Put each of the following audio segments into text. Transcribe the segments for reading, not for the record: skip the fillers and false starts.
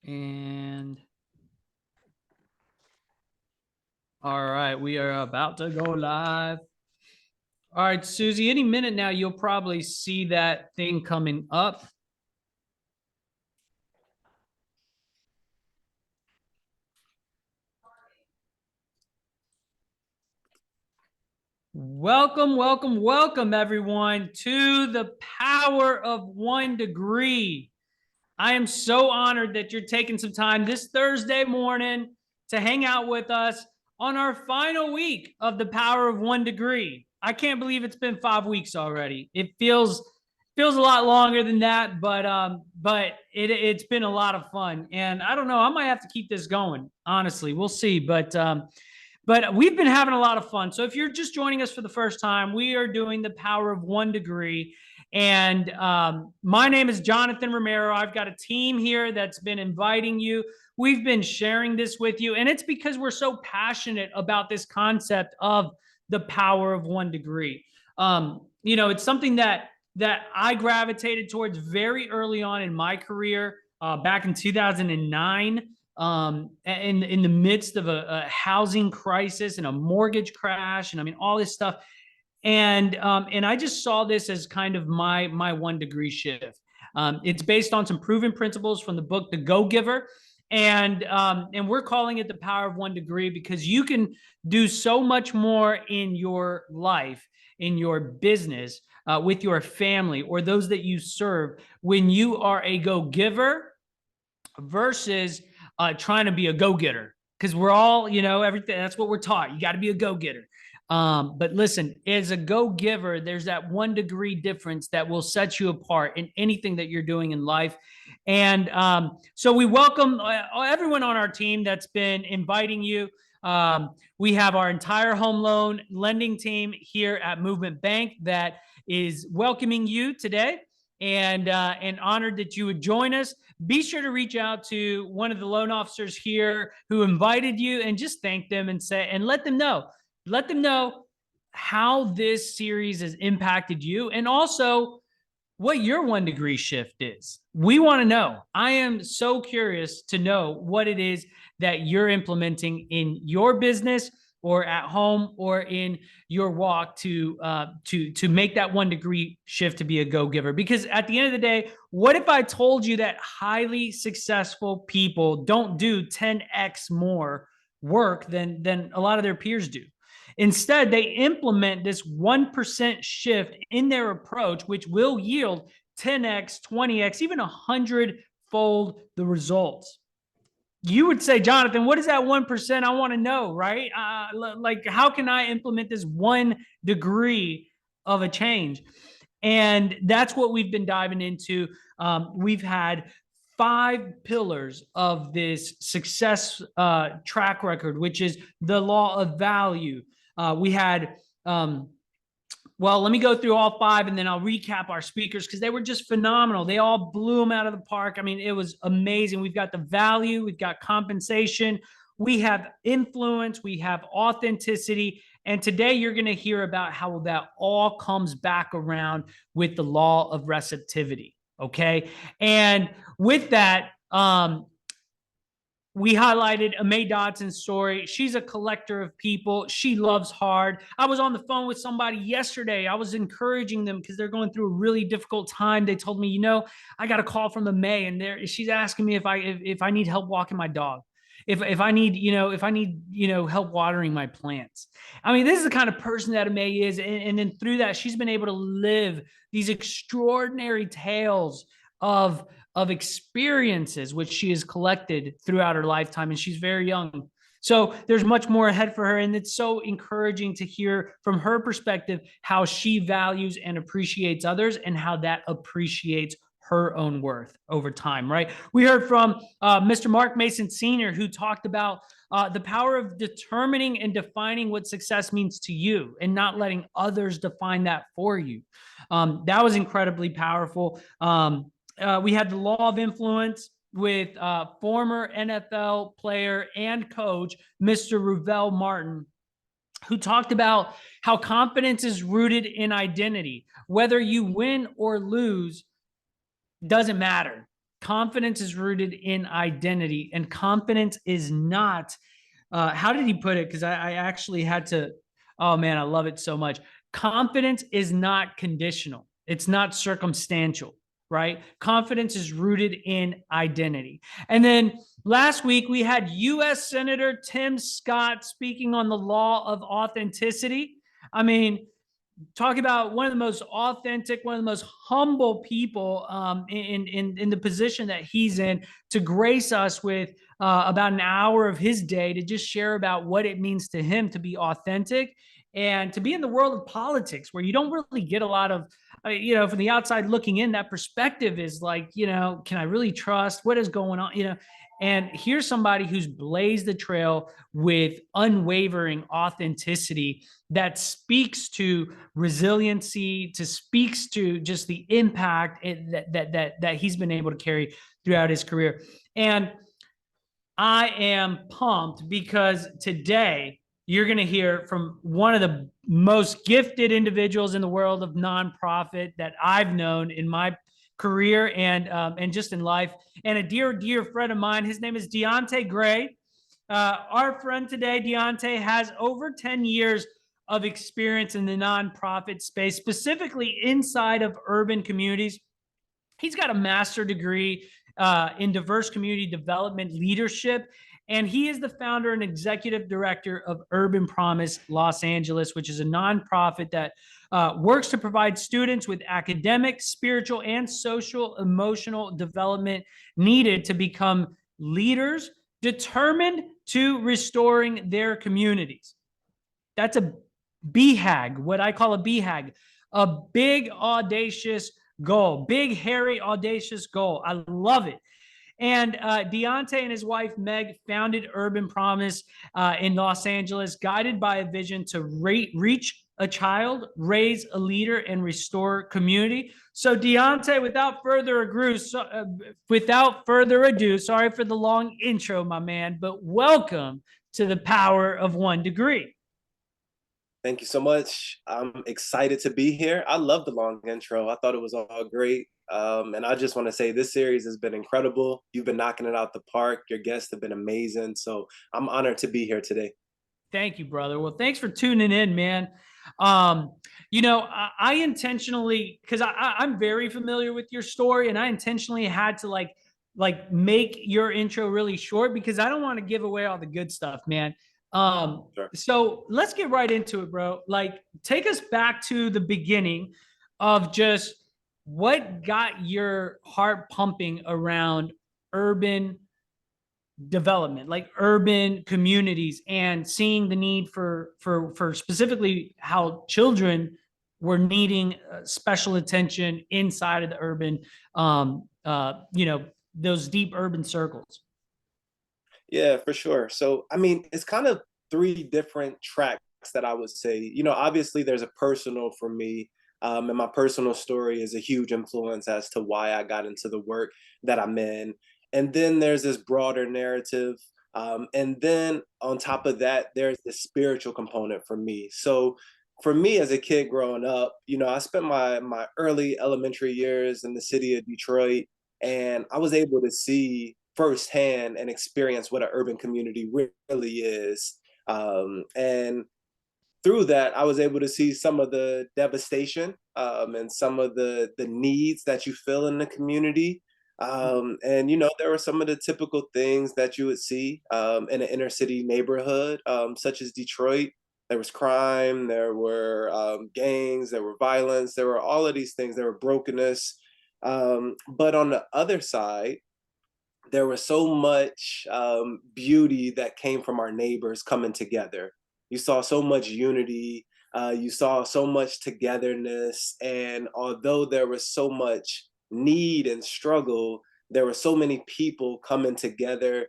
And all right, we are about to go live. All right, Susie, any minute now, you'll probably see that thing coming up. Welcome, welcome, welcome, everyone, to the Power of 1 Degree. I am so honored that you're taking some time this Thursday morning to hang out with us on our final week of the Power of 1 Degree. I can't believe it's been 5 weeks already. It feels a lot longer than that, but it's been a lot of fun. And I don't know, I might have to keep this going. Honestly, we'll see. But we've been having a lot of fun. So if you're just joining us for the first time, we are doing the Power of 1 Degree. And my name is Jonathan Romero. I've got a team here that's been inviting you. We've been sharing this with you. And it's because we're so passionate about this concept of the power of 1 degree. It's something that I gravitated towards very early on in my career, back in 2009, in the midst of a housing crisis and a mortgage crash, and I mean all this stuff. And I just saw this as kind of my 1 degree shift. It's based on some proven principles from the book The Go Giver. And we're calling it the power of 1 degree because you can do so much more in your life, in your business, with your family, or those that you serve, when you are a go giver versus trying to be a go getter. Because we're all, everything, that's what we're taught. You got to be a go getter. But listen, as a go giver, there's that 1 degree difference that will set you apart in anything that you're doing in life. And so we welcome everyone on our team that's been inviting you. We have our entire home loan lending team here at Movement Bank that is welcoming you today, and honored that you would join us. Be sure to reach out to one of the loan officers here who invited you and just thank them and let them know how this series has impacted you, and also what your 1 degree shift is. We want to know. I am so curious to know what it is that you're implementing in your business, or at home, or in your walk to make that 1 degree shift to be a go giver. Because at the end of the day, what if I told you that highly successful people don't do 10x more work than a lot of their peers do? Instead, they implement this 1% shift in their approach, which will yield 10x, 20x, even 100-fold the results. You would say, Jonathan, what is that 1%? I want to know, right? Like, how can I implement this 1 degree of a change? And that's what we've been diving into. We've had 5 pillars of this success track record, which is the law of value. We had well, let me go through all 5 and then I'll recap our speakers because they were just phenomenal. They all blew them out of the park. I mean, it was amazing. We've got the value, we've got compensation, we have influence, we have authenticity. And today you're going to hear about how that all comes back around with the law of receptivity. Okay. And with that, we highlighted May Dodson's story. She's a collector of people. She loves hard. I was on the phone with somebody yesterday. I was encouraging them because they're going through a really difficult time. They told me, I got a call from the May, and she's asking me if I need help walking my dog, if I need help watering my plants. I mean, this is the kind of person that May is, and then through that, she's been able to live these extraordinary tales of experiences which she has collected throughout her lifetime, and she's very young. So there's much more ahead for her, and it's so encouraging to hear from her perspective how she values and appreciates others, and how that appreciates her own worth over time, right? We heard from Mr. Mark Mason Sr., who talked about the power of determining and defining what success means to you and not letting others define that for you. That was incredibly powerful. We had the law of influence with former NFL player and coach, Mr. Ruvel Martin, who talked about how confidence is rooted in identity. Whether you win or lose doesn't matter. confidence is rooted in identity, and confidence is not, how did he put it? Because I actually had to, oh man, I love it so much. Confidence is not conditional, it's not circumstantial, right? Confidence is rooted in identity. And then last week, we had U.S. Senator Tim Scott speaking on the law of authenticity. I mean, talk about one of the most authentic, one of the most humble people in the position that he's in, to grace us with about an hour of his day to just share about what it means to him to be authentic and to be in the world of politics, where you don't really get a lot of, from the outside looking in, that perspective is like, can I really trust what is going on? And here's somebody who's blazed the trail with unwavering authenticity that speaks to resiliency, to speaks to just the impact that he's been able to carry throughout his career. And I am pumped because today you're going to hear from one of the most gifted individuals in the world of nonprofit that I've known in my career and just in life, and a dear friend of mine. His name is Dionte Gray. Our friend today, Dionte, has over 10 years of experience in the nonprofit space, specifically inside of urban communities. He's got a master's degree in diverse community development leadership, and he is the founder and executive director of Urban Promise Los Angeles, which is a nonprofit that works to provide students with academic, spiritual, and social emotional development needed to become leaders determined to restoring their communities. That's a BHAG, what I call a BHAG, a big, audacious goal, big, hairy, audacious goal. I love it. And Dionte and his wife, Meg, founded Urban Promise in Los Angeles, guided by a vision to reach a child, raise a leader, and restore community. So Dionte, without further ado, sorry for the long intro, my man, but welcome to the Power of One Degree. Thank you so much. I'm excited to be here. I love the long intro. I thought it was all great. And I just want to say this series has been incredible. You've been knocking it out the park. Your guests have been amazing. So I'm honored to be here today. Thank you, brother. Well, thanks for tuning in, man. I intentionally, because I'm very familiar with your story, and I intentionally had to like make your intro really short because I don't want to give away all the good stuff, man. Sure. So let's get right into it, bro. Like, take us back to the beginning of just what got your heart pumping around urban development, like urban communities, and seeing the need for specifically how children were needing special attention inside of the urban, those deep urban circles. Yeah, for sure. So, I mean, it's kind of three different tracks that I would say. Obviously, there's a personal for me, and my personal story is a huge influence as to why I got into the work that I'm in. And then there's this broader narrative. And then on top of that, there's the spiritual component for me. So, for me as a kid growing up, I spent my early elementary years in the city of Detroit, and I was able to see firsthand and experience what an urban community really is. And through that, I was able to see some of the devastation and some of the needs that you feel in the community. And there were some of the typical things that you would see in an inner city neighborhood, such as Detroit. There was crime, there were gangs, there were violence, there were all of these things. There were brokenness. But on the other side, there was so much beauty that came from our neighbors coming together. You saw so much unity, you saw so much togetherness, and although there was so much need and struggle, there were so many people coming together,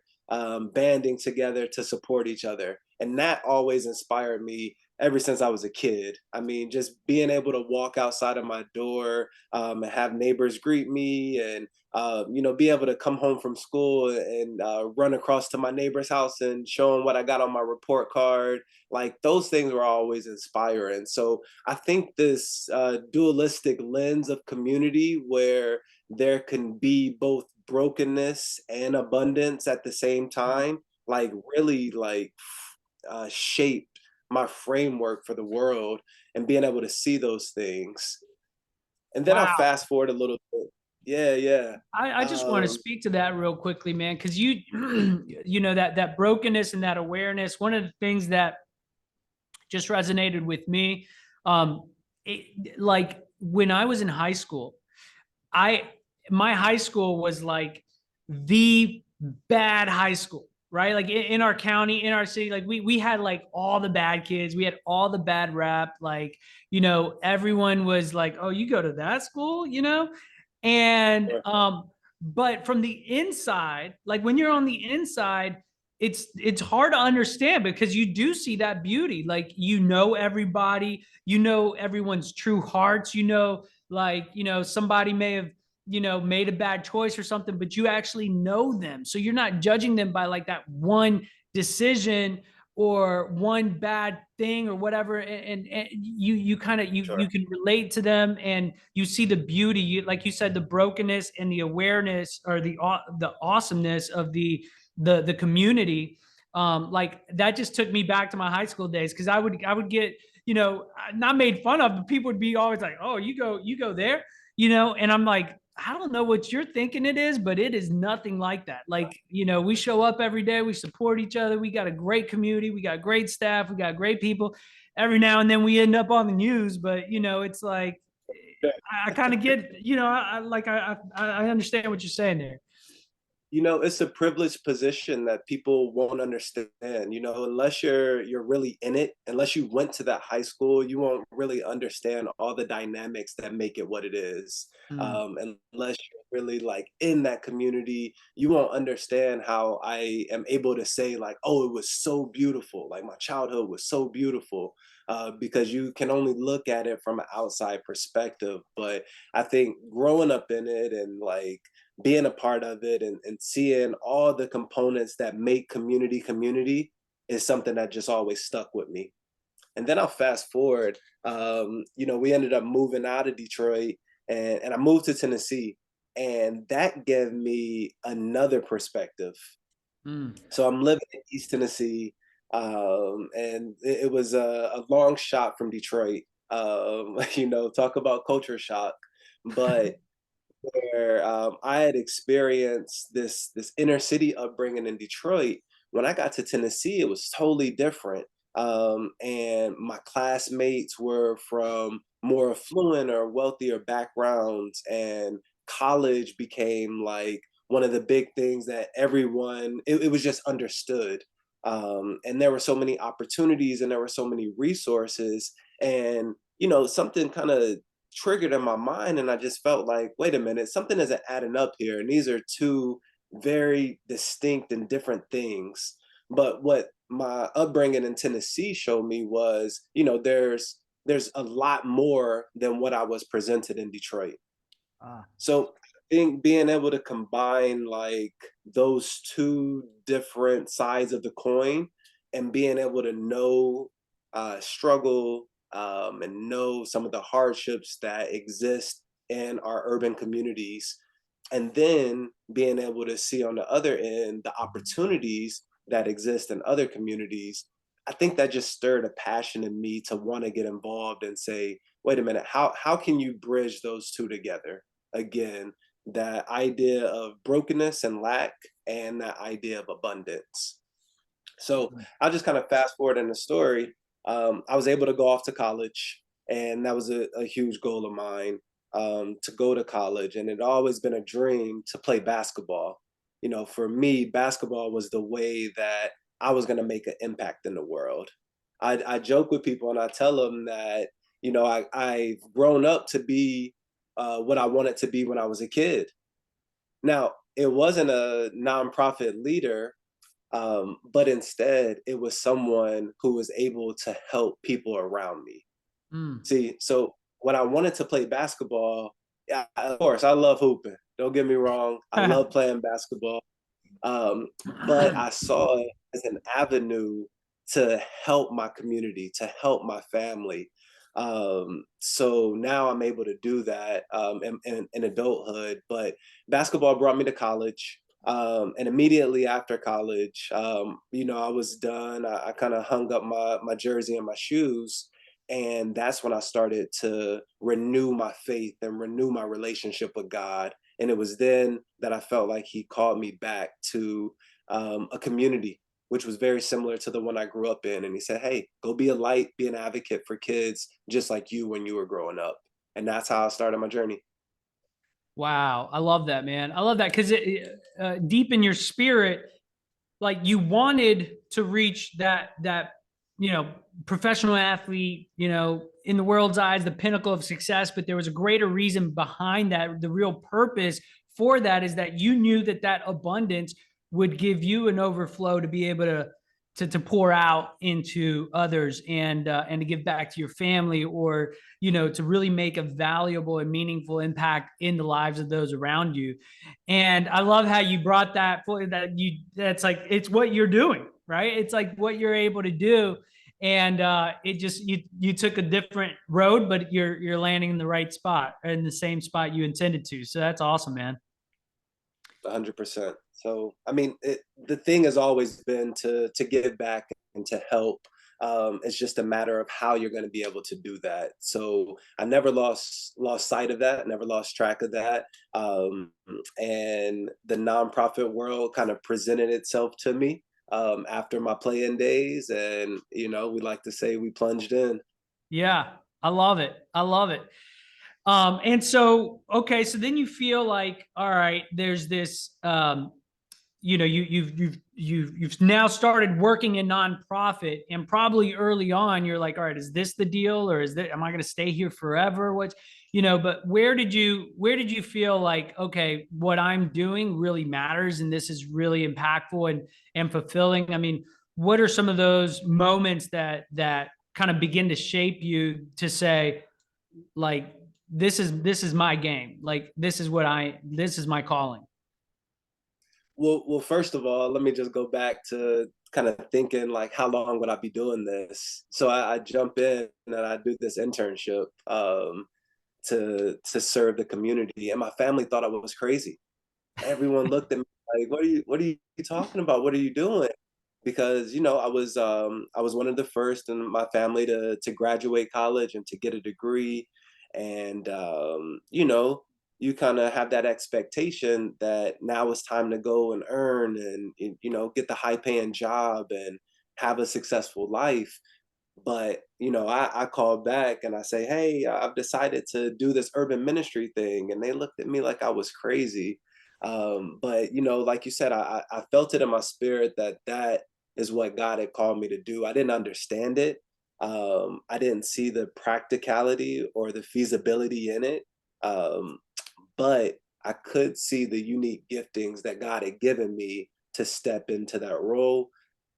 banding together to support each other. And that always inspired me ever since I was a kid. I mean, just being able to walk outside of my door and have neighbors greet me, and be able to come home from school and run across to my neighbor's house and show them what I got on my report card. Like, those things were always inspiring. So I think this dualistic lens of community, where there can be both brokenness and abundance at the same time, like really shaped my framework for the world and being able to see those things. And then I'll Wow. fast forward a little bit. Yeah, yeah. I just want to Um, speak to that real quickly, man, because you you know that brokenness and that awareness. One of the things that just resonated with me, like when I was in high school, I my high school was like the bad high school, right? Like in our county, in our city, like we had like all the bad kids, we had all the bad rap, like everyone was like, "Oh, you go to that school," and sure, but from the inside, like when you're on the inside, it's hard to understand because you do see that beauty, like everybody, everyone's true hearts, like somebody may have made a bad choice or something, but you actually know them, so you're not judging them by like that one decision or one bad thing or whatever, and you kind of you sure. can relate to them, and you see the beauty, like you said, the brokenness and the awareness, or the awesomeness of the community. Like that just took me back to my high school days, because I would get not made fun of, but people would be always like, "Oh, you go there," and I'm like, I don't know what you're thinking it is, but it is nothing like that. Like, we show up every day, we support each other, we got a great community, we got great staff, we got great people. Every now and then we end up on the news, but it's like I kind of get, I understand what you're saying there. It's a privileged position that people won't understand, unless you're really in it, unless you went to that high school, you won't really understand all the dynamics that make it what it is. Mm. Unless you're really like in that community, you won't understand how I am able to say like, oh, it was so beautiful, like my childhood was so beautiful, because you can only look at it from an outside perspective. But I think growing up in it and like being a part of it, and seeing all the components that make community is something that just always stuck with me. And then I'll fast forward. We ended up moving out of Detroit, and I moved to Tennessee, and that gave me another perspective. Mm. So I'm living in East Tennessee, and it was a long shot from Detroit. Talk about culture shock. But where I had experienced this inner city upbringing in Detroit. When I got to Tennessee, it was totally different. And my classmates were from more affluent or wealthier backgrounds, and college became like one of the big things that everyone, it was just understood. And there were so many opportunities and there were so many resources. And, something kind of triggered in my mind, and I just felt like, wait a minute, something isn't adding up here. And these are two very distinct and different things. But what my upbringing in Tennessee showed me was, there's a lot more than what I was presented in Detroit. Ah. So being able to combine like those two different sides of the coin, and being able to know struggle, and know some of the hardships that exist in our urban communities, and then being able to see on the other end the opportunities that exist in other communities. I think that just stirred a passion in me to want to get involved and say, wait a minute, how can you bridge those two together again? That idea of brokenness and lack, and that idea of abundance. So I'll just kind of fast forward in the story. I was able to go off to college, and that was a huge goal of mine, to go to college. And it always been a dream to play basketball. For me, basketball was the way that I was going to make an impact in the world. I joke with people and I tell them that, I've grown up to be what I wanted to be when I was a kid. Now, it wasn't a nonprofit leader, but instead it was someone who was able to help people around me. Mm. See, so when I wanted to play basketball, yeah, of course, I love hooping. Don't get me wrong, I love playing basketball. But I saw it as an avenue to help my community, to help my family. So now I'm able to do that in adulthood. But basketball brought me to college. And immediately after college, I was done. I kind of hung up my jersey and my shoes. And that's when I started to renew my faith and renew my relationship with God. And it was then that I felt like He called me back to a community which was very similar to the one I grew up in. And He said, "Hey, go be a light, be an advocate for kids just like you when you were growing up." And that's how I started my journey. Wow. I love that, man. I love that because deep in your spirit, like you wanted to reach that you know professional athlete, in the world's eyes, the pinnacle of success, but there was a greater reason behind that. The real purpose for that is that you knew that abundance would give you an overflow to be able to pour out into others, and to give back to your family, or to really make a valuable and meaningful impact in the lives of those around you. And I love how you brought that's like, it's what you're doing, right? It's like what you're able to do. And it just, you took a different road, but you're landing in the right spot, in the same spot you intended to. So that's awesome, man. 100%. So, I mean, the thing has always been to give back and to help. It's just a matter of how you're going to be able to do that. So I never lost sight of that, never lost track of that. And the nonprofit world kind of presented itself to me after my play-in days, and we like to say we plunged in. Yeah, I love it. I love it. And so, okay, so then you feel like, all right, there's this, you've now started working in nonprofit, and probably early on you're like, all right, is this the deal, or am I going to stay here forever? But where did you feel like, okay, what I'm doing really matters, and this is really impactful and fulfilling? I mean, what are some of those moments that kind of begin to shape you to say, like, this is my game, like this is my calling? Well, first of all, let me just go back to kind of thinking like, how long would I be doing this? So I jump in and I do this internship to serve the community, and my family thought I was crazy. Everyone looked at me like, what are you talking about? What are you doing?" Because I was one of the first in my family to graduate college and to get a degree. And you kind of have that expectation that now it's time to go and earn and get the high paying job and have a successful life. But I call back and I say, "Hey, I've decided to do this urban ministry thing," and they looked at me like I was crazy. But like you said, I felt it in my spirit that that is what God had called me to do. I didn't understand it. I didn't see the practicality or the feasibility in it. Um, but I could see the unique giftings that God had given me to step into that role,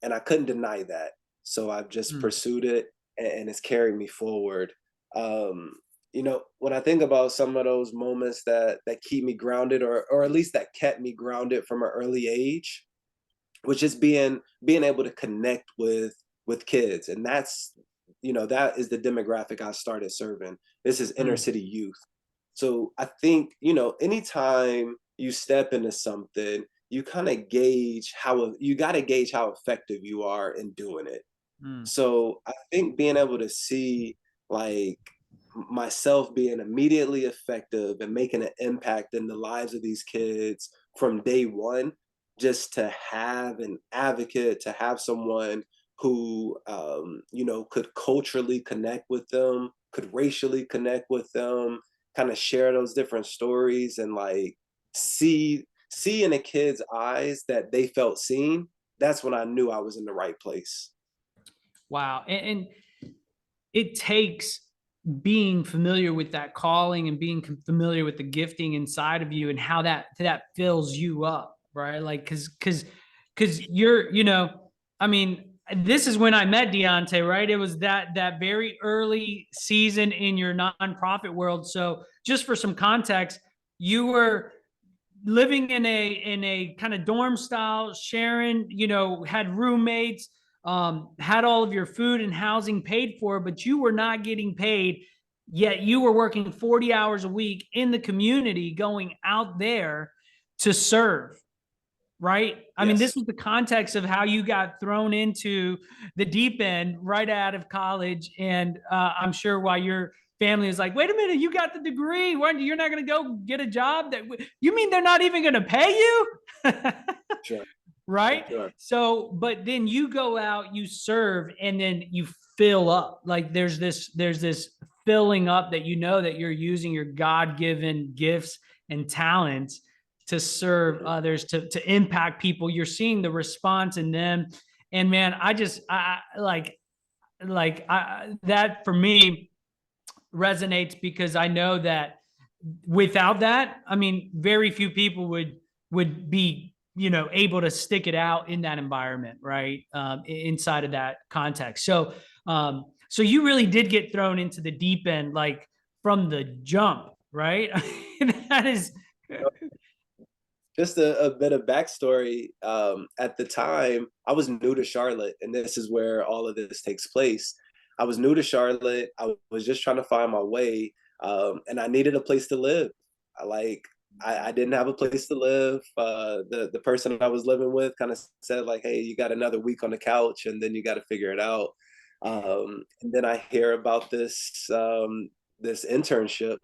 and I couldn't deny that. So I've just Mm, pursued it, and it's carried me forward. When I think about some of those moments that keep me grounded, or at least that kept me grounded from an early age, was just being able to connect with kids. And that is the demographic I started serving. This is inner mm, city youth. So I think, anytime you step into something, you kind of gauge how you got to gauge how effective you are in doing it. mm, So I think being able to see like myself being immediately effective and making an impact in the lives of these kids from day one, just to have an advocate, to have someone who could culturally connect with them, could racially connect with them, kind of share those different stories, and like see in a kid's eyes that they felt seen. That's when I knew I was in the right place. wow. And it takes being familiar with that calling and being familiar with the gifting inside of you and how that fills you up, right? Like, because you're, I mean, this is when I met Dionte, right? It was that very early season in your nonprofit world. So just for some context, you were living in a kind of dorm style, sharing, had roommates, had all of your food and housing paid for, but you were not getting paid. Yet you were working 40 hours a week in the community, going out there to serve, right? I mean, this Yes. was the context of how you got thrown into the deep end right out of college. And I'm sure why your family is like, wait a minute, you got the degree. Why you're not going to go get a job? That you mean they're not even going to pay you? Sure. Right? Sure. So, but then you go out, you serve, and then you fill up. Like there's this filling up that you know that you're using your God-given gifts and talents to serve Mhm. others, to impact people. You're seeing the response in them. And man, I that for me resonates because I know that without that, I mean, very few people would be able to stick it out in that environment, right? Inside of that context. So you really did get thrown into the deep end, like from the jump, right? That is Just a bit of backstory. At the time, I was new to Charlotte, and this is where all of this takes place. I was new to Charlotte. I was just trying to find my way, and I needed a place to live. I like I didn't have a place to live. The person I was living with kind of said like, "Hey, you got another week on the couch, and then you got to figure it out." And then I hear about this internship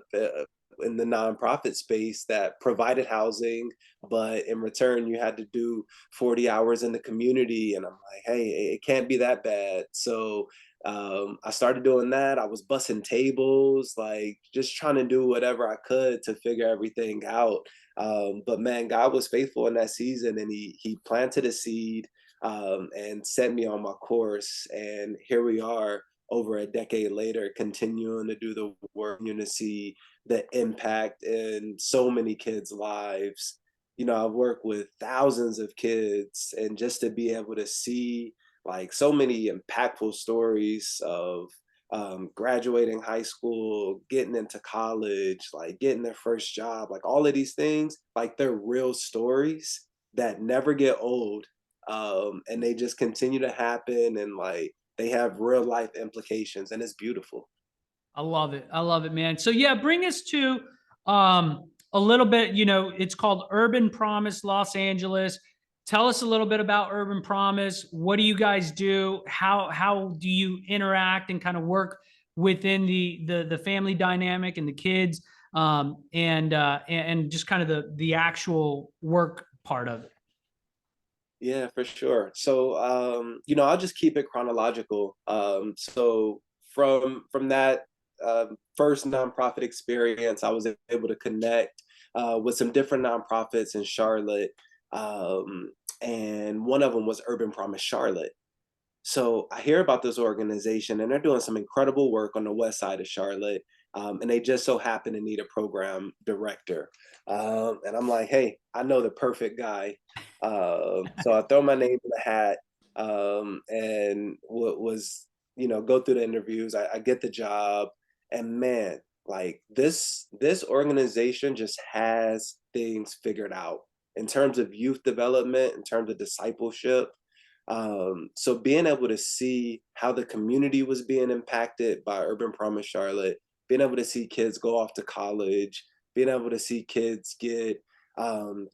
in the nonprofit space that provided housing, but in return you had to do 40 hours in the community, and I'm like, hey, it can't be that bad. So I started doing that. I was bussing tables, like just trying to do whatever I could to figure everything out. But man, God was faithful in that season, and he planted a seed, and set me on my course, and here we are over a decade later continuing to do the work, to see the impact in so many kids' lives. I've worked with thousands of kids, and just to be able to see like so many impactful stories of graduating high school, getting into college, like getting their first job, like all of these things, like they're real stories that never get old. And they just continue to happen, and like they have real life implications, and it's beautiful. I love it. I love it, man. So yeah, bring us to a little bit, it's called Urban Promise Los Angeles. Tell us a little bit about Urban Promise. What do you guys do? How do you interact and kind of work within the family dynamic and the kids, and just kind of the actual work part of it? Yeah, for sure. So, I'll just keep it chronological. So from that first nonprofit experience, I was able to connect with some different nonprofits in Charlotte, and one of them was Urban Promise Charlotte. So I hear about this organization, and they're doing some incredible work on the west side of Charlotte. And they just so happen to need a program director. And I'm like, hey, I know the perfect guy. So I throw my name in the hat, and what was, go through the interviews. I get the job, and man, like this organization just has things figured out in terms of youth development, in terms of discipleship. So being able to see how the community was being impacted by Urban Promise Charlotte, being able to see kids go off to college, being able to see kids get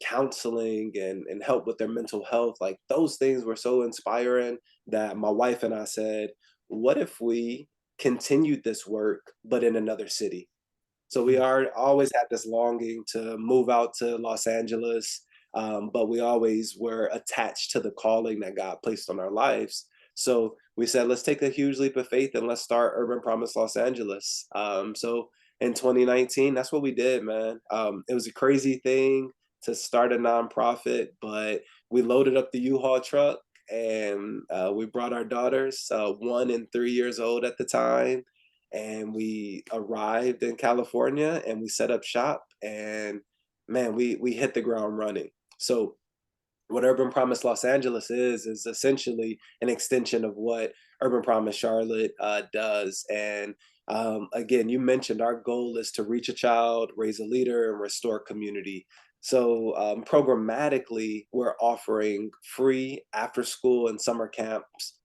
counseling and help with their mental health, like those things were so inspiring that my wife and I said, what if we continued this work, but in another city? So we are always had this longing to move out to Los Angeles, but we always were attached to the calling that God placed on our lives. So we said, let's take a huge leap of faith and let's start Urban Promise Los Angeles. So in 2019, that's what we did, man. It was a crazy thing to start a nonprofit, but we loaded up the U-Haul truck, and we brought our daughters, 1 and 3 years old at the time, and we arrived in California, and we set up shop, and man, we hit the ground running. So what Urban Promise Los Angeles is essentially an extension of what Urban Promise Charlotte does. And again, you mentioned our goal is to reach a child, raise a leader, and restore community. So programmatically, we're offering free after school and summer camps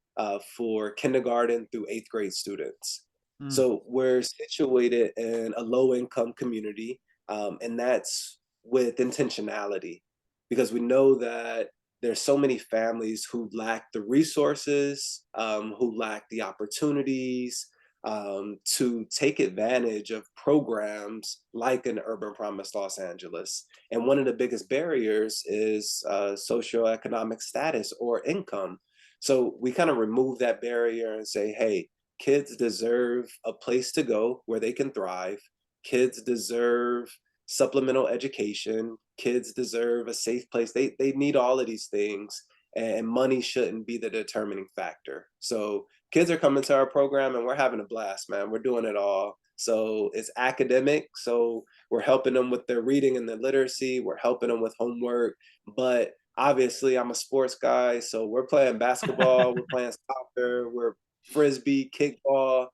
for kindergarten through eighth grade students. Mm. So we're situated in a low income community, and that's with intentionality because we know that there's so many families who lack the resources, who lack the opportunities to take advantage of programs like an Urban Promise Los Angeles. And one of the biggest barriers is socioeconomic status or income. So we kind of remove that barrier and say, hey, kids deserve a place to go where they can thrive. Kids deserve supplemental education. Kids deserve a safe place. They need all of these things, and money shouldn't be the determining factor. So kids are coming to our program and we're having a blast, man. We're doing it all. So it's academic. So we're helping them with their reading and their literacy. We're helping them with homework. But obviously, I'm a sports guy. So we're playing basketball, we're playing soccer, we're frisbee, kickball.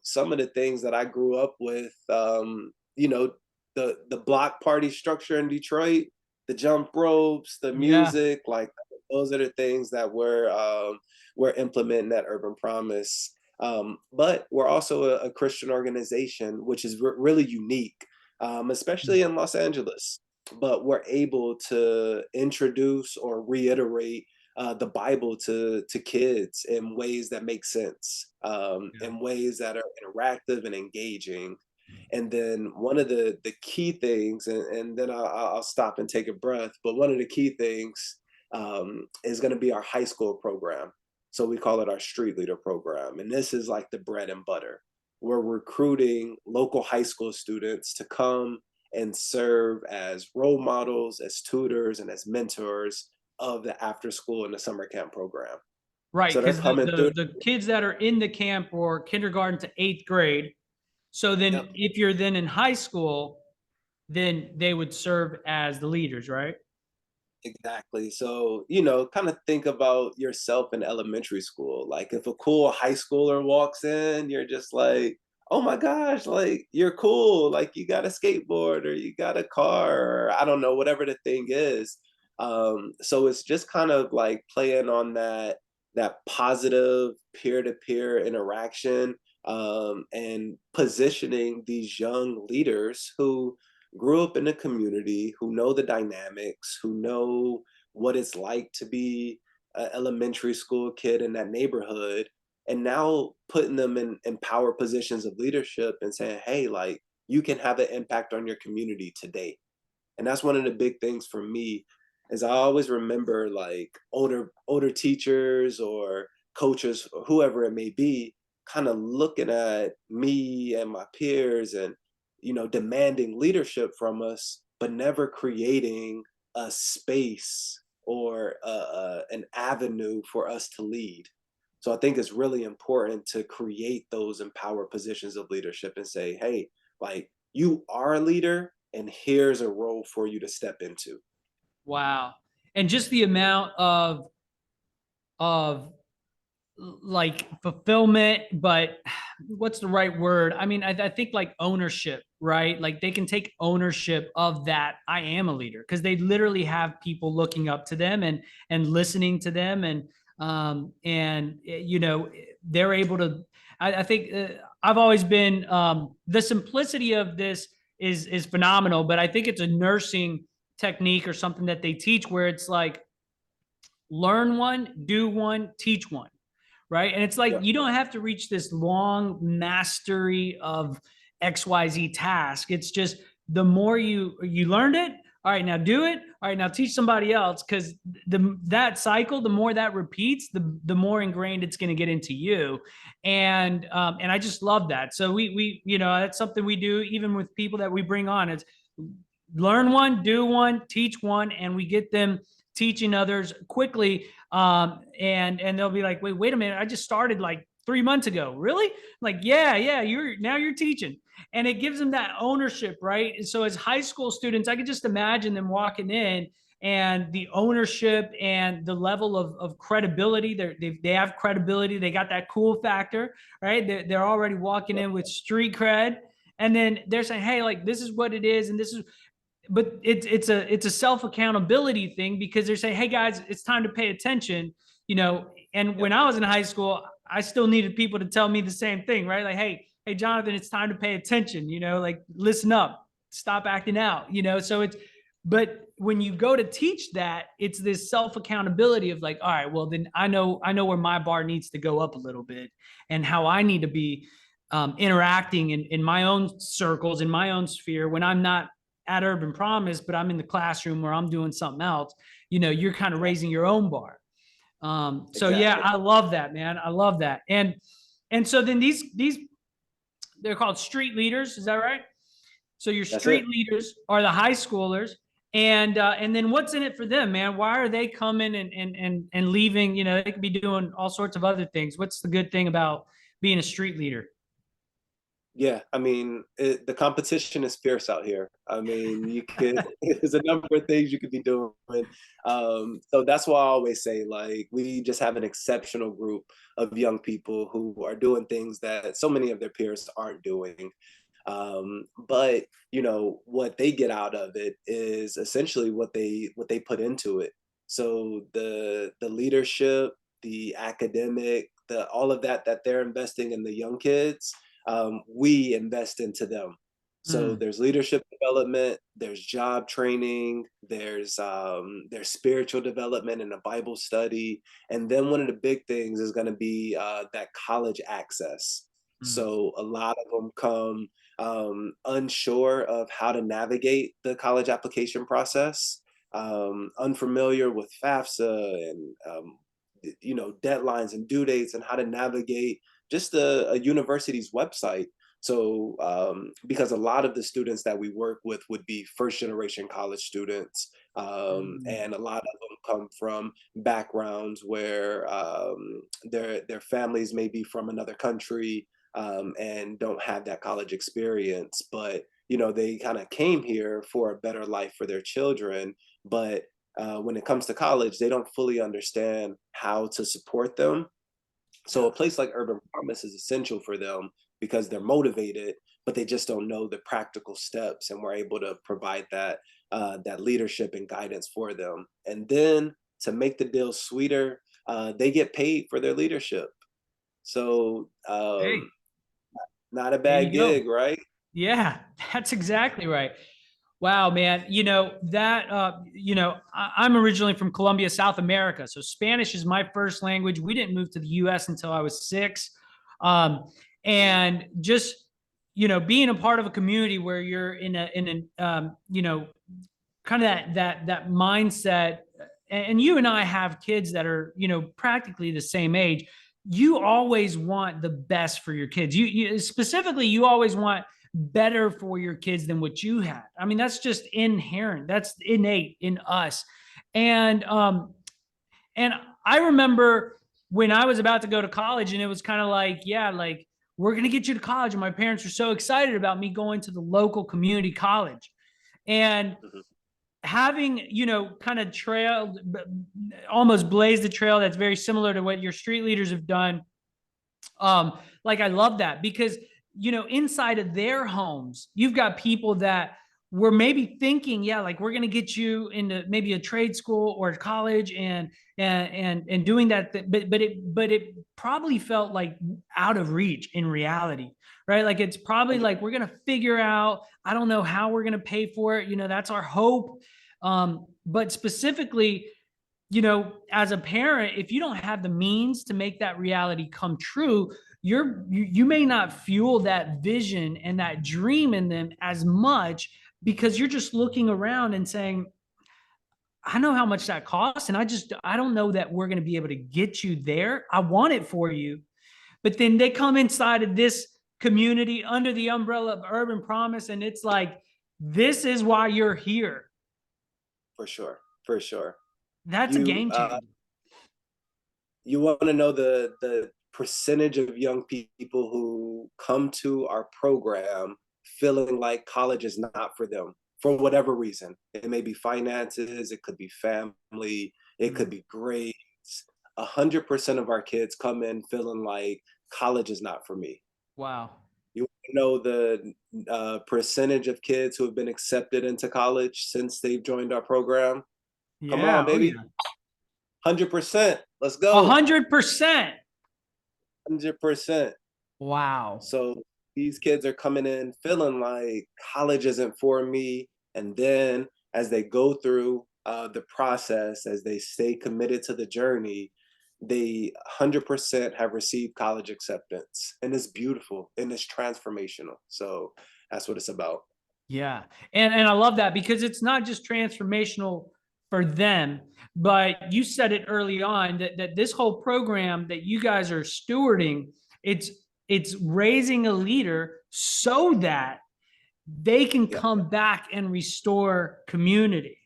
Some of the things that I grew up with, the block party structure in Detroit, the jump ropes, the Yeah. music, like those are the things that we're implementing at Urban Promise. But we're also a Christian organization, which is really unique, especially in Los Angeles. But we're able to introduce or reiterate the Bible to kids in ways that make sense, Yeah. in ways that are interactive and engaging. And then one of the key things, and then I'll stop and take a breath. But one of the key things is going to be our high school program. So we call it our Street Leader program, and this is like the bread and butter. We're recruiting local high school students to come and serve as role models, as tutors, and as mentors of the after school and the summer camp program. Right. So they're Because coming through. the kids that are in the camp or kindergarten to eighth grade. So then Yep. if you're then in high school, then they would serve as the leaders, right? Exactly. So, kind of think about yourself in elementary school. Like if a cool high schooler walks in, you're just like, oh my gosh, like you're cool. Like you got a skateboard or you got a car, or I don't know, whatever the thing is. So it's just kind of like playing on that positive peer-to-peer interaction, and positioning these young leaders who grew up in a community, who know the dynamics, who know what it's like to be an elementary school kid in that neighborhood, and now putting them in power positions of leadership and saying, hey, like you can have an impact on your community today. And that's one of the big things for me is I always remember like older teachers or coaches or whoever it may be kind of looking at me and my peers and demanding leadership from us but never creating a space or an avenue for us to lead. So I think it's really important to create those empowered positions of leadership and say, hey, like you are a leader and here's a role for you to step into. Wow. And just the amount of like fulfillment, but what's the right word? I mean, I think like ownership, right? Like they can take ownership of that. I am a leader because they literally have people looking up to them and listening to them and they're able to. I think I've always been the simplicity of this is phenomenal, but I think it's a nursing technique or something that they teach where it's like learn one, do one, teach one, right? And it's like Yeah. you don't have to reach this long mastery of XYZ task. It's just the more you learned it, all right, now do it. All right, now teach somebody else because that cycle, the more that repeats, the more ingrained it's going to get into you, and I just love that. So we that's something we do even with people that we bring on. It's learn one, do one, teach one, and we get them teaching others quickly. And they'll be like, wait a minute, I just started like 3 months ago. Really? Like, yeah, you're teaching. And it gives them that ownership, right? And so as high school students, I could just imagine them walking in and the ownership and the level of credibility. They have credibility. They got that cool factor, right? They're already walking in with street cred. And then they're saying, hey, like this is what it is. And this is, but it's a self accountability thing because they're saying, hey guys, it's time to pay attention. And Yep. when I was in high school, I still needed people to tell me the same thing, right? Like, hey, Jonathan, it's time to pay attention, like listen up, stop acting out, So but when you go to teach that, it's this self accountability of like, all right, well, then I know where my bar needs to go up a little bit and how I need to be interacting in my own circles, in my own sphere when I'm not at Urban Promise, but I'm in the classroom or I'm doing something else, you're kind of raising your own bar. So yeah, Exactly. I love that, man. I love that. And so then these they're called street leaders. Is that right? So your That's street it. leaders are the high schoolers. And then what's in it for them, man? Why are they coming and leaving? They could be doing all sorts of other things. What's the good thing about being a street leader? Yeah, I mean, the competition is fierce out here. I mean, you could there's a number of things you could be doing. So that's why I always say, like, we just have an exceptional group of young people who are doing things that so many of their peers aren't doing. But what they get out of it is essentially what they put into it. So the leadership, the academic, the all of that they're investing in the young kids, we invest into them. So Mm, there's leadership development, there's job training, there's spiritual development and a Bible study, and then one of the big things is going to be that college access. mm, So a lot of them come unsure of how to navigate the college application process, unfamiliar with FAFSA and deadlines and due dates and how to navigate just a university's website. So, because a lot of the students that we work with would be first generation college students, mm. and a lot of them come from backgrounds where their families may be from another country, and don't have that college experience, but they kind of came here for a better life for their children, but when it comes to college, they don't fully understand how to support them. So Yeah. a place like Urban Promise is essential for them because they're motivated, but they just don't know the practical steps, and we're able to provide that leadership and guidance for them. And then to make the deal sweeter, they get paid for their leadership. So Hey, not a there bad you go. gig, right? Yeah, that's exactly right. Wow, man. I'm originally from Colombia, South America. So Spanish is my first language. We didn't move to the US until I was 6. Um, and just, being a part of a community where you're kind of that mindset. And you and I have kids that are, practically the same age. You always want the best for your kids. You specifically, you always want better for your kids than what you had. I mean, that's just inherent. That's innate in us. And and I remember when I was about to go to college, and it was kind of like, yeah, like we're gonna get you to college, and my parents were so excited about me going to the local community college, and Mhm. having kind of trailed, almost blazed the trail that's very similar to what your street leaders have done. Like I love that because inside of their homes, you've got people that were maybe thinking, yeah, like we're going to get you into maybe a trade school or college and doing that, but it probably felt like out of reach in reality, right? Like it's probably like we're going to figure out. I don't know how we're going to pay for it. That's our hope. But specifically, as a parent, if you don't have the means to make that reality come true, you may not fuel that vision and that dream in them as much because you're just looking around and saying, I know how much that costs, and I don't know that we're going to be able to get you there. I want it for you. But then they come inside of this community under the umbrella of Urban Promise, and it's like, this is why you're here. For sure, for sure. That's a You game changer. you want to know the percentage of young people who come to our program feeling like college is not for them for whatever reason. It may be finances, it could be family, it could Mm, be grades. 100% of our kids come in feeling like college is not for me. wow. You know the percentage of kids who have been accepted into college since they've joined our program? Come Yeah. on, Oh, baby. yeah. 100%. Let's A go. 100%. 100%. Wow. So these kids are coming in feeling like college isn't for me. And then as they go through the process, as they stay committed to the journey, they 100% have received college acceptance. And it's beautiful and it's transformational. So that's what it's about. Yeah. And I love that because it's not just transformational for them, but you said it early on that this whole program that you guys are stewarding, it's it's raising a leader so that they can Yeah. come back and restore community,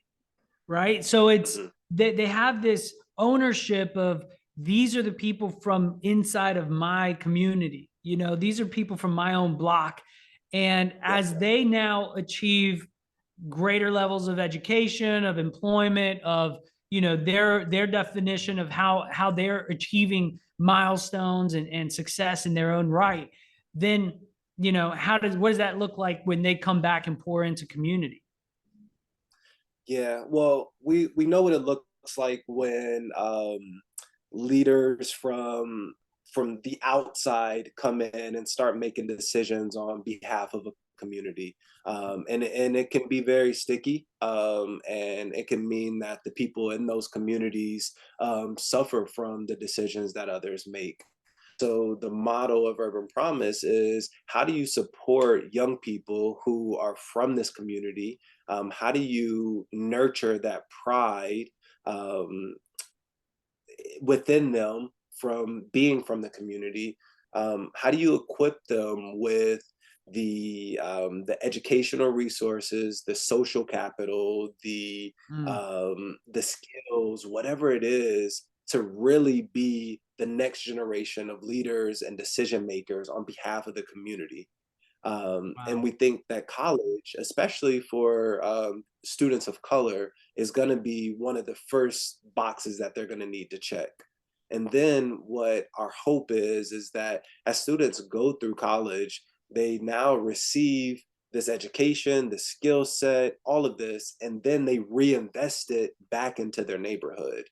right? So it's Mhm. they have this ownership of these are the people from inside of my community. You know, these are people from my own block. And Yeah. as they now achieve greater levels of education, of employment, of their definition of how they're achieving milestones and success in their own right, then what does that look like when they come back and pour into community? Yeah, well, we know what it looks like when leaders from the outside come in and start making decisions on behalf of a community, and it can be very sticky, and it can mean that the people in those communities suffer from the decisions that others make. So the motto of Urban Promise is how do you support young people who are from this community? How do you nurture that pride um, within them from being from the community? How do you equip them with the educational resources, the social capital, Mm, the skills, whatever it is, to really be the next generation of leaders and decision makers on behalf of the community? And wow. we think that college, especially for students of color, is going to be one of the first boxes that they're going to need to check. And then what our hope is that as students go through college, they now receive this education, the skill set, all of this, and then they reinvest it back into their neighborhood.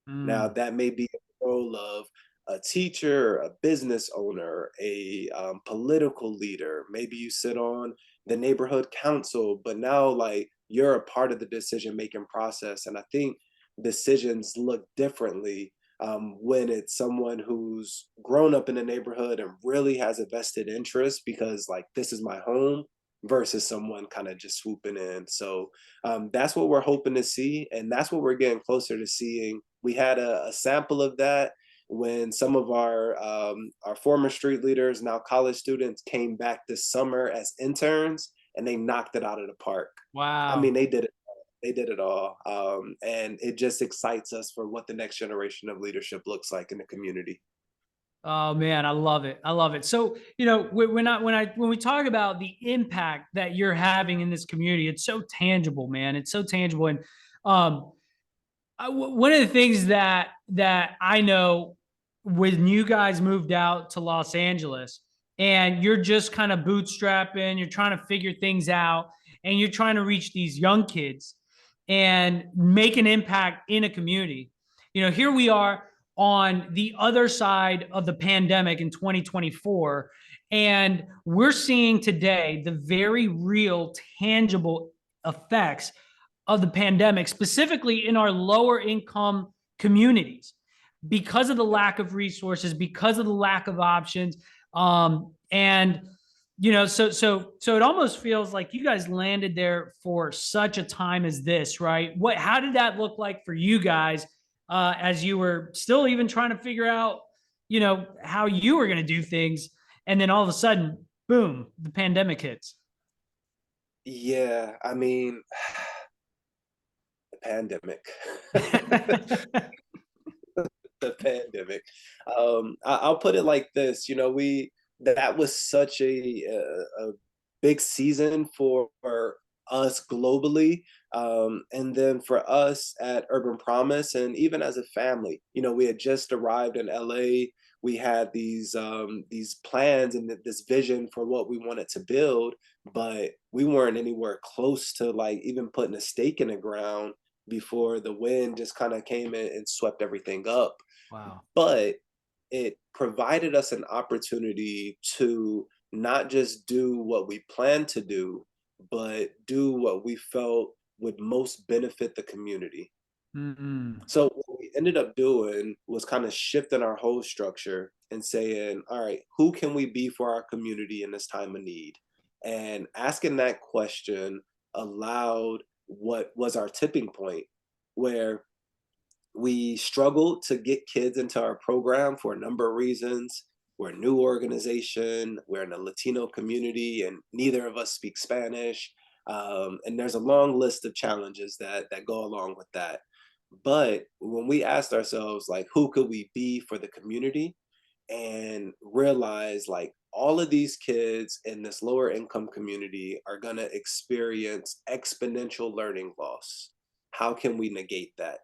Now, Mm, that may be a role of a teacher, a business owner, a political leader. Maybe you sit on the neighborhood council, but now like you're a part of the decision making process. And I think decisions look differently when it's someone who's grown up in the neighborhood and really has a vested interest because like this is my home versus someone kind of just swooping in. So that's what we're hoping to see, and that's what we're getting closer to seeing. We had a sample of that when some of our former street leaders, now college students, came back this summer as interns, and they knocked it out of the park. I mean, wow. they did it. They did it all, and it just excites us for what the next generation of leadership looks like in the community. Oh man, I love it. I love it. So, when we talk about the impact that you're having in this community, it's so tangible, man. It's so tangible. And um, one of the things that I know when you guys moved out to Los Angeles and you're just kind of bootstrapping, you're trying to figure things out, and you're trying to reach these young kids and make an impact in a community. Here we are on the other side of the pandemic in 2024, and we're seeing today the very real, tangible effects of the pandemic, specifically in our lower income communities, because of the Yeah. lack of resources, because of the lack of options. And so it almost feels like you guys landed there for such a time as this, right? How did that look like for you guys as you were still even trying to figure out, how you were going to do things, and then all of a sudden, boom, the pandemic hits. Yeah, I mean, the pandemic. The pandemic. I'll put it like this. We that was such a big season for us globally, and then for us at Urban Promise, and even as a family. We had just arrived in LA. We had these plans and this vision for what we wanted to build, but we weren't anywhere close to like even putting a stake in the ground before the wind just kind of came in and swept everything up. Wow. But it provided us an opportunity to not just do what we planned to do, but do what we felt would most benefit the community. Mm-mm. So what we ended up doing was kind of shifting our whole structure and saying, all right, who can we be for our community in this time of need? And asking that question allowed what was our tipping point, where we struggled to get kids into our program for a number of reasons. We're a new organization, we're in a Latino community, and neither of us speak Spanish. And there's a long list of challenges that go along with that. But when we asked ourselves, like, who could we be for the community, and realize like all of these kids in this lower income community are going to experience exponential learning loss. How can we negate that?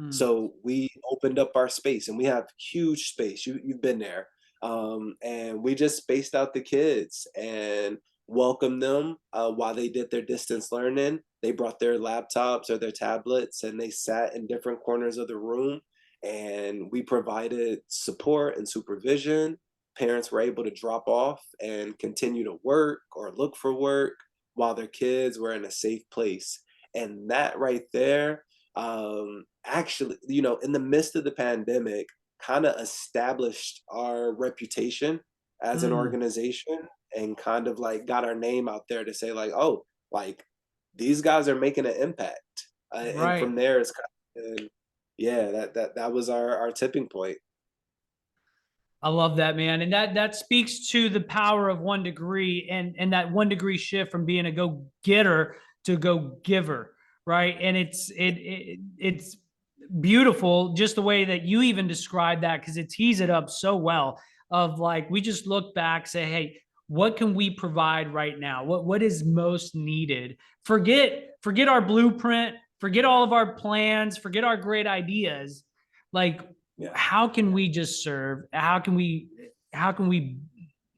Mm. So we opened up our space, and we have huge space. You've been there, and we just spaced out the kids and welcomed them while they did their distance learning. They brought their laptops or their tablets, and they sat in different corners of the room. And we provided support and supervision. Parents were able to drop off and continue to work or look for work while their kids were in a safe place. And that right there, actually, in the midst of the pandemic, kind of established our reputation as an Mm. organization, and kind of like got our name out there to say like, oh, like these guys are making an impact. And Right. from there it's kind of, yeah, that was our tipping point. I love that, man. And that speaks to the power of 1 degree, and that 1 degree shift from being a go getter to go giver, right? And it's beautiful just the way that you even describe that, because it tees it up so well. Of like, we just look back, say, hey, what can we provide right now? What is most needed? Forget our blueprint, forget all of our plans, forget our great ideas. Like, Yeah. how can we just serve? How can we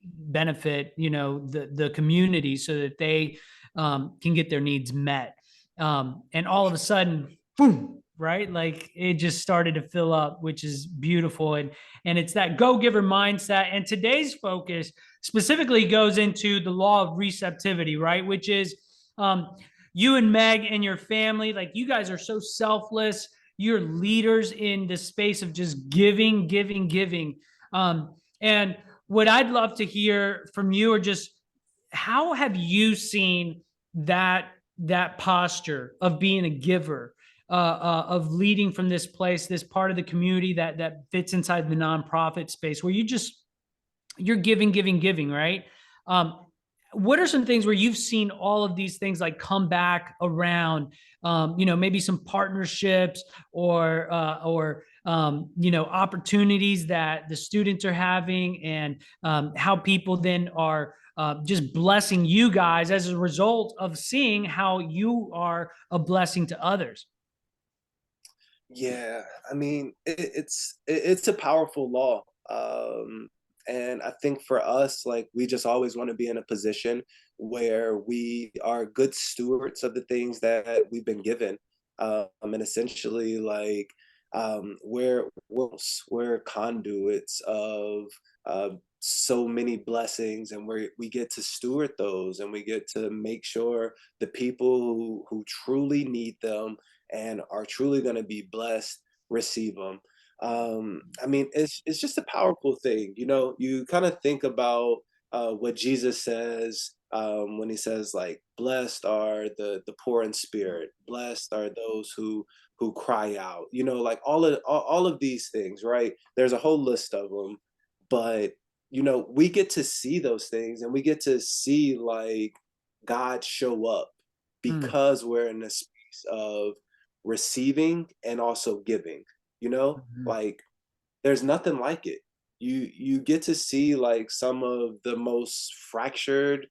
benefit, the community, so that they can get their needs met? And all of a sudden, boom, right? Like, it just started to fill up, which is beautiful. And it's that go giver mindset. And today's focus specifically goes into the law of receptivity, right? Which is, um, you and Meg and your family, like, you guys are so selfless. You're leaders in the space of just giving, giving, giving. And what I'd love to hear from you are just, how have you seen that posture of being a giver, of leading from this place, this part of the community that fits inside the nonprofit space, where you're giving, giving, giving, right? Um, what are some things where you've seen all of these things like come back around? Maybe some partnerships, or opportunities that the students are having, and how people then are just blessing you guys as a result of seeing how you are a blessing to others. Yeah, I mean, it's a powerful law. And I think for us, like, we just always want to be in a position where we are good stewards of the things that we've been given. And essentially, like, we're conduits of so many blessings, and we get to steward those, and we get to make sure the people who truly need them and are truly going to be blessed receive them. I mean, it's just a powerful thing. You kind of think about what Jesus says when he says like, "Blessed are the poor in spirit. Blessed are those who cry out." Like all of these things, right? There's a whole list of them, but we get to see those things, and we get to see like God show up Mm, because we're in a space of receiving and also giving. mhm, Like, there's nothing like it. You get to see like some of the most fractured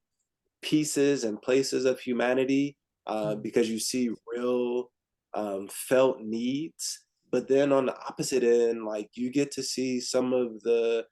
pieces and places of humanity, mm, because you see real felt needs. But then on the opposite end, like, you get to see some of the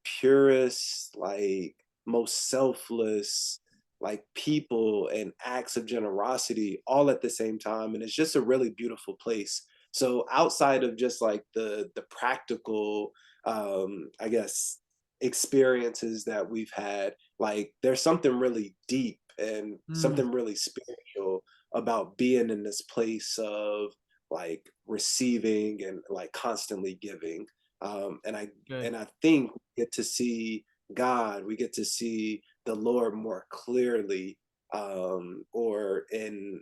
purest, like, most selfless, like people and acts of generosity all at the same time, and it's just a really beautiful place. So outside of just like the practical, I guess, experiences that we've had, like there's something really deep and Mm, something really spiritual about being in this place of like receiving and like constantly giving. And I good. and I think we get to see God, we get to see the Lord more clearly, or in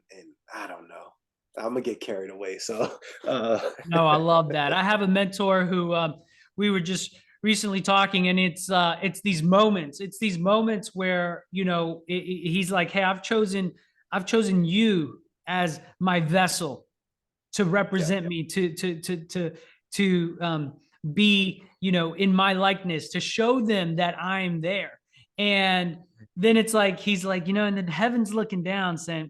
I don't know. I'm gonna get carried away. So No, I love that. I have a mentor who we were just recently talking, and it's these moments. It's these moments where he's like, "Hey, I've chosen you as my vessel to yeah, represent me, to be in my likeness, to show them that I'm there." And then it's like he's like, and then heaven's looking down saying,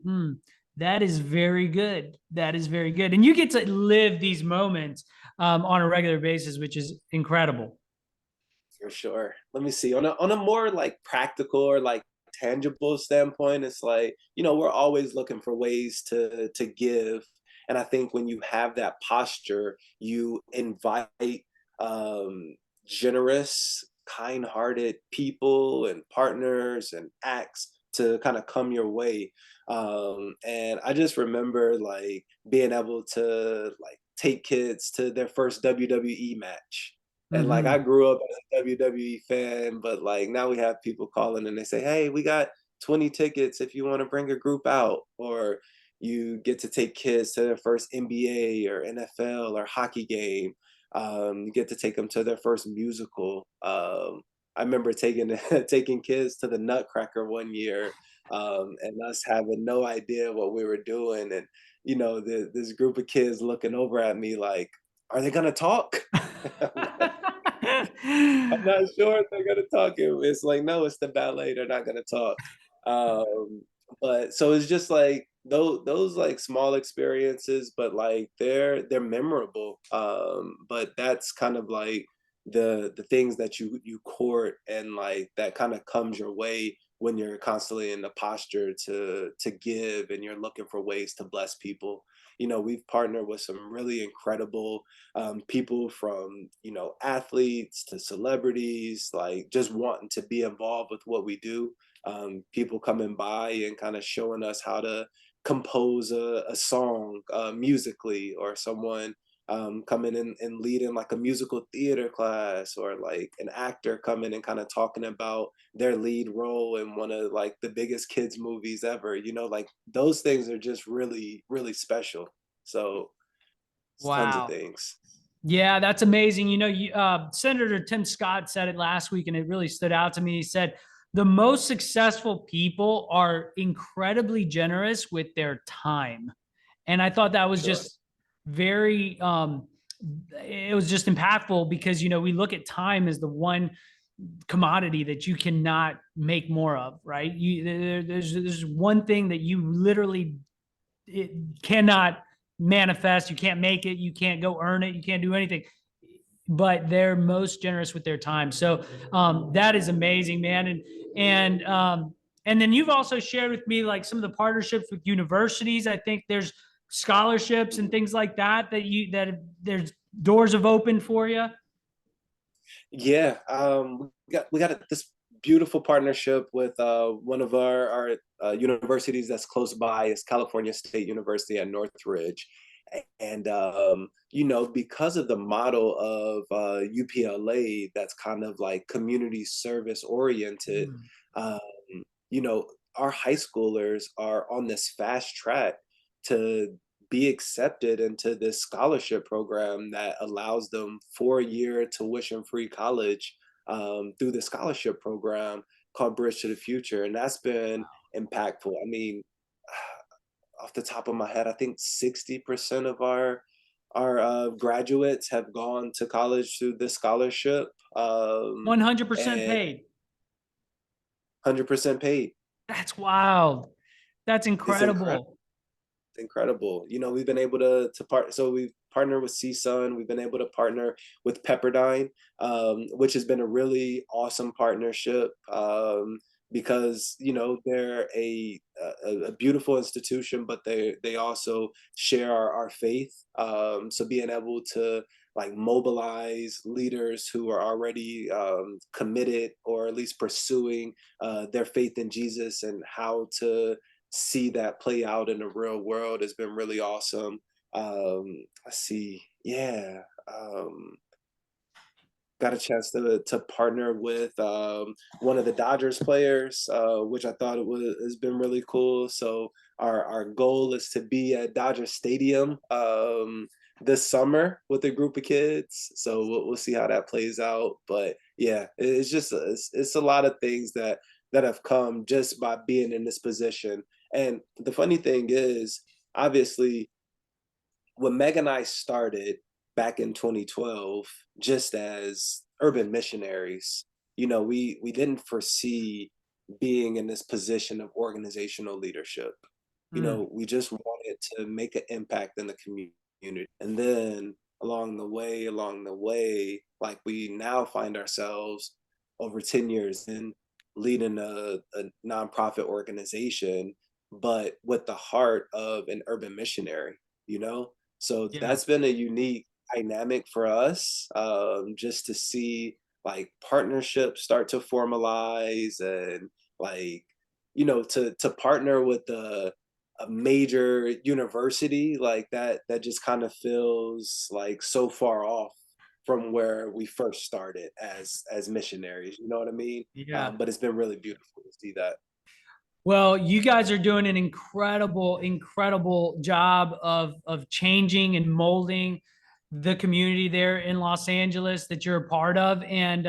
that is very good, that is very good. And you get to live these moments on a regular basis, which is incredible. for sure. Let me see. On a more like practical or like tangible standpoint, it's like, we're always looking for ways to give. And I think when you have that posture, you invite um generous, kind-hearted people and partners and acts to kind of come your way. And I just remember like being able to like take kids to their first WWE match, and like I Hmm. grew up as a WWE fan, but like now we have people calling and they say, "Hey, we got 20 tickets if you want to bring a group out." Or you get to take kids to their first NBA or NFL or hockey game. You get to take them to their first musical. I remember taking taking kids to the Nutcracker one year, and us having no idea what we were doing, and this group of kids looking over at me like, "Are they gonna talk?" I'm not sure if they're gonna talk. It's like, no, it's the ballet. They're not gonna talk. Um, but so it's just like those like small experiences, but like they're memorable. But that's kind of like the things that you court, and like that kind of comes your way when you're constantly in the posture to give, and you're looking for ways to bless people. We've partnered with some really incredible people, from athletes to celebrities, like just wanting to be involved with what we do. People coming by and kind of showing us how to compose a song musically, or someone coming in and leading like a musical theater class, or like an actor coming and kind of talking about their lead role in one of like the biggest kids movies ever. Like those things are just really really special. So it's tons of Wow. things. Yeah, that's amazing. Senator Tim Scott said it last week, and it really stood out to me. He said, the most successful people are incredibly generous with their time. And I thought that was Sure. just very, it was just impactful because, we look at time as the one commodity that you cannot make more of, right? There's one thing that you literally it cannot manifest. You can't make it. You can't go earn it. You can't do anything. But they're most generous with their time. So that is amazing, man. And then you've also shared with me like some of the partnerships with universities. I think there's scholarships and things like that there's doors have opened for you. Yeah, we got this beautiful partnership with one of our universities that's close by, is California State University at Northridge. And because of the model of UPLA, that's kind of like community service oriented. Mm. um, you know our high schoolers are on this fast track to be accepted into this scholarship program that allows them 4-year tuition free college, through the scholarship program called Bridge to the Future. And that's been impactful. I mean, off the top of my head, I think 60% of our graduates have gone to college through this scholarship, 100% and paid. 100% paid. That's wild. That's It's incredible. incredible. Incredible. We've been able to part. So we've partnered with CSUN. We've been able to partner with Pepperdine, which has been a really awesome partnership. because they're a beautiful institution, but they also share our faith. So being able to like mobilize leaders who are already committed or at least pursuing their faith in Jesus, and how to see that play out in the real world has been really awesome. Let's see, yeah. Got a chance to partner with one of the Dodgers players, which I thought has been really cool. So our goal is to be at Dodger Stadium this summer with a group of kids. So we'll see how that plays out. But yeah, it's just it's a lot of things that have come just by being in this position. And the funny thing is, obviously, when Meg and I started back in 2012, just as urban missionaries, we didn't foresee being in this position of organizational leadership. Mm, We just wanted to make an impact in the community. And then along the way, like we now find ourselves over 10 years in leading a nonprofit organization, but with the heart of an urban missionary, you know? So yeah. that's been a unique dynamic for us, just to see like partnerships start to formalize, and like to partner with a major university like that just kind of feels like so far off from where we first started as missionaries. You know what I mean? Yeah. But it's been really beautiful to see that. Well, you guys are doing an incredible, incredible job of changing and molding the community there in Los Angeles that you're a part of, and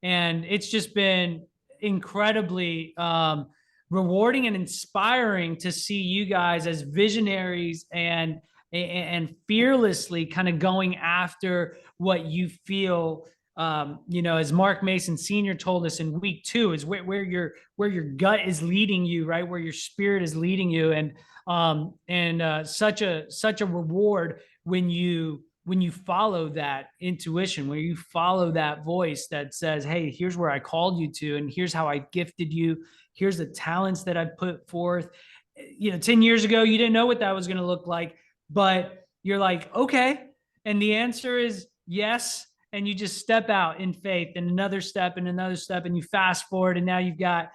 it's just been incredibly rewarding and inspiring to see you guys as visionaries and fearlessly kind of going after what you feel. As Mark Mason Sr. told us in week 2, is where your gut is leading you, right? Where your spirit is leading you. And such a reward when you follow that intuition, when you follow that voice that says, hey, here's where I called you to, and here's how I gifted you. Here's the talents that I put forth. 10 years ago, you didn't know what that was going to look like, but you're like, okay. And the answer is yes, and you just step out in faith, and another step and another step, and you fast forward, and now you've got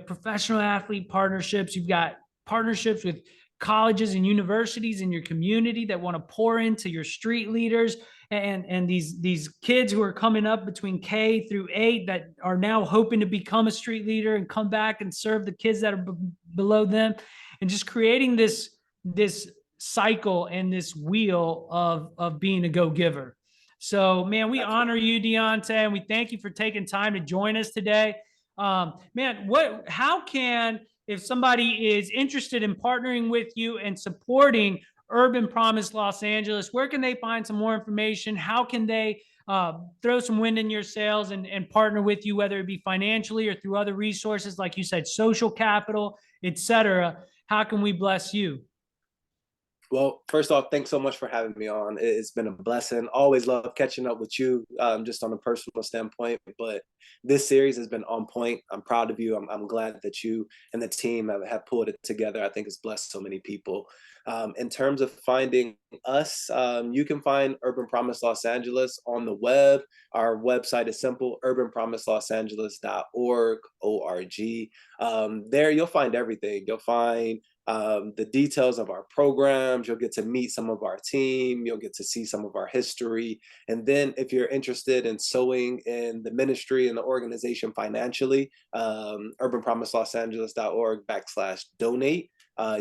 professional athlete partnerships. You've got partnerships with colleges and universities in your community that want to pour into your street leaders, and these kids who are coming up between K through 8 that are now hoping to become a street leader and come back and serve the kids that are below them, and just creating this cycle and this wheel of being a go-giver. So, man, we honor you, Dionte, and we thank you for taking time to join us today. Man, how can, if somebody is interested in partnering with you and supporting Urban Promise Los Angeles, where can they find some more information? How can they throw some wind in your sails and partner with you, whether it be financially or through other resources, like you said, social capital, etc.? How can we bless you? Well, first off, thanks so much for having me on. It's been a blessing. Always love catching up with you, just on a personal standpoint. But this series has been on point. I'm proud of you. I'm glad that you and the team have pulled it together. I think it's blessed so many people. In terms of finding us, you can find Urban Promise Los Angeles on the web. Our website is simple, urbanpromiselosangeles.org, O-R-G. There you'll find everything. You'll find the details of our programs. You'll get to meet some of our team. You'll get to see some of our history. And then if you're interested in sowing in the ministry and the organization financially, urbanpromiselosangeles.org/donate.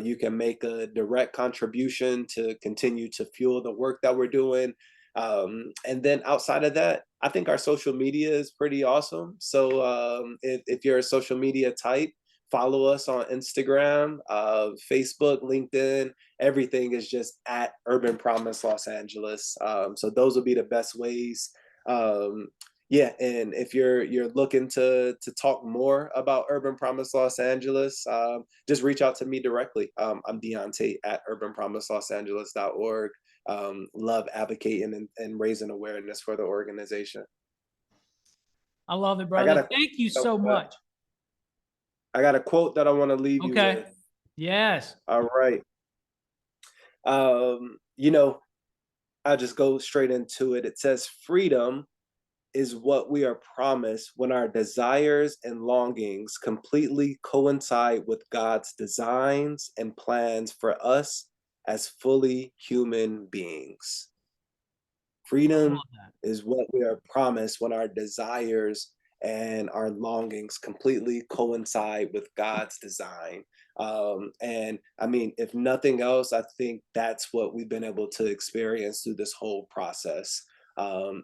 You can make a direct contribution to continue to fuel the work that we're doing. And then outside of that, I think our social media is pretty awesome. So if you're a social media type, follow us on Instagram, Facebook, LinkedIn. Everything is just at Urban Promise Los Angeles. So those will be the best ways. Yeah, and if you're looking to talk more about Urban Promise Los Angeles, just reach out to me directly. I'm Dionte at urbanpromiselosangeles.org. Love advocating and raising awareness for the organization. I love it, I got brother. a Thank you so much. I got a quote that I want to leave you Okay. with. Yes. All right. You know, I'll just go straight into it. It says, freedom is what we are promised when our desires and longings completely coincide with God's designs and plans for us as fully human beings. I Freedom love that. is what we are promised when our desires and our longings completely coincide with God's design. And I mean, if nothing else, I think that's what we've been able to experience through this whole process,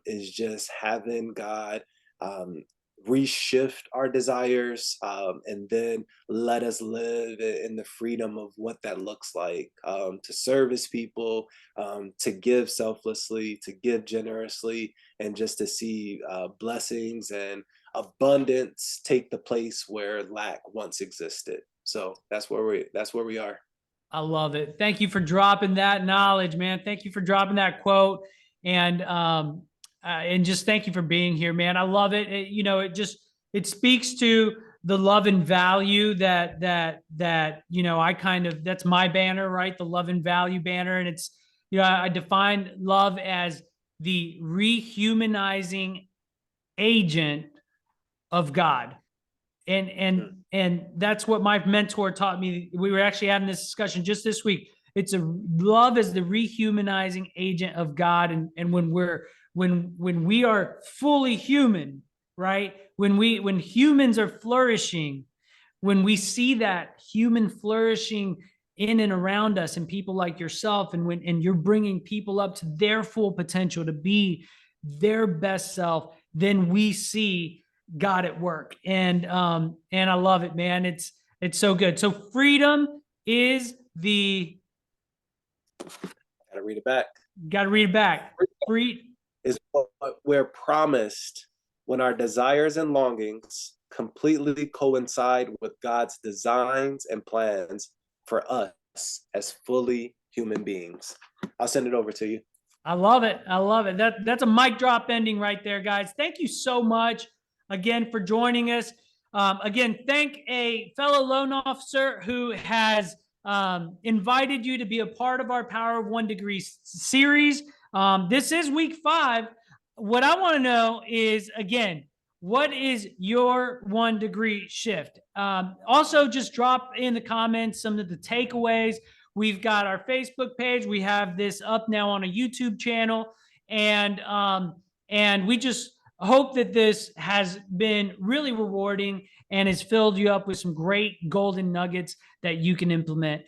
is just having God um, reshift our desires, and then let us live in the freedom of what that looks like, to service people, to give selflessly, to give generously, and just to see blessings and abundance take the place where lack once existed. So that's where we are. I love it. Thank you for dropping that knowledge, man. Thank you for dropping that quote, and just thank you for being here, man. I love it. It speaks to the love and value that I kind of, that's my banner, right? The love and value banner, and it's, I define love as the rehumanizing agent of God. and and Mm. and that's what my mentor taught me. We were actually having this discussion just this week. It's a love as the rehumanizing agent of God, and when we are fully human, right? When humans are flourishing, when we see that human flourishing in and around us, and people like yourself, and you're bringing people up to their full potential to be their best self, then we see God at work. And I love it, man. It's so good. So freedom is the, Gotta read it back. got to read it back. Free. Is what we're promised when our desires and longings completely coincide with God's designs and plans for us as fully human beings. I'll send it over to you. I love it. I love it. That's a mic drop ending right there, guys. Thank you so much again for joining us. Again, thank a fellow loan officer who has invited you to be a part of our Power of One Degree series. This is week 5. What I want to know is, again, what is your 1 degree shift? Also, just drop in the comments some of the takeaways. We've got our Facebook page. We have this up now on a YouTube channel, and we just hope that this has been really rewarding and has filled you up with some great golden nuggets that you can implement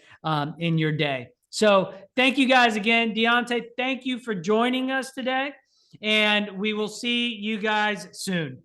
in your day. So thank you guys again. Dionte, thank you for joining us today, and we will see you guys soon.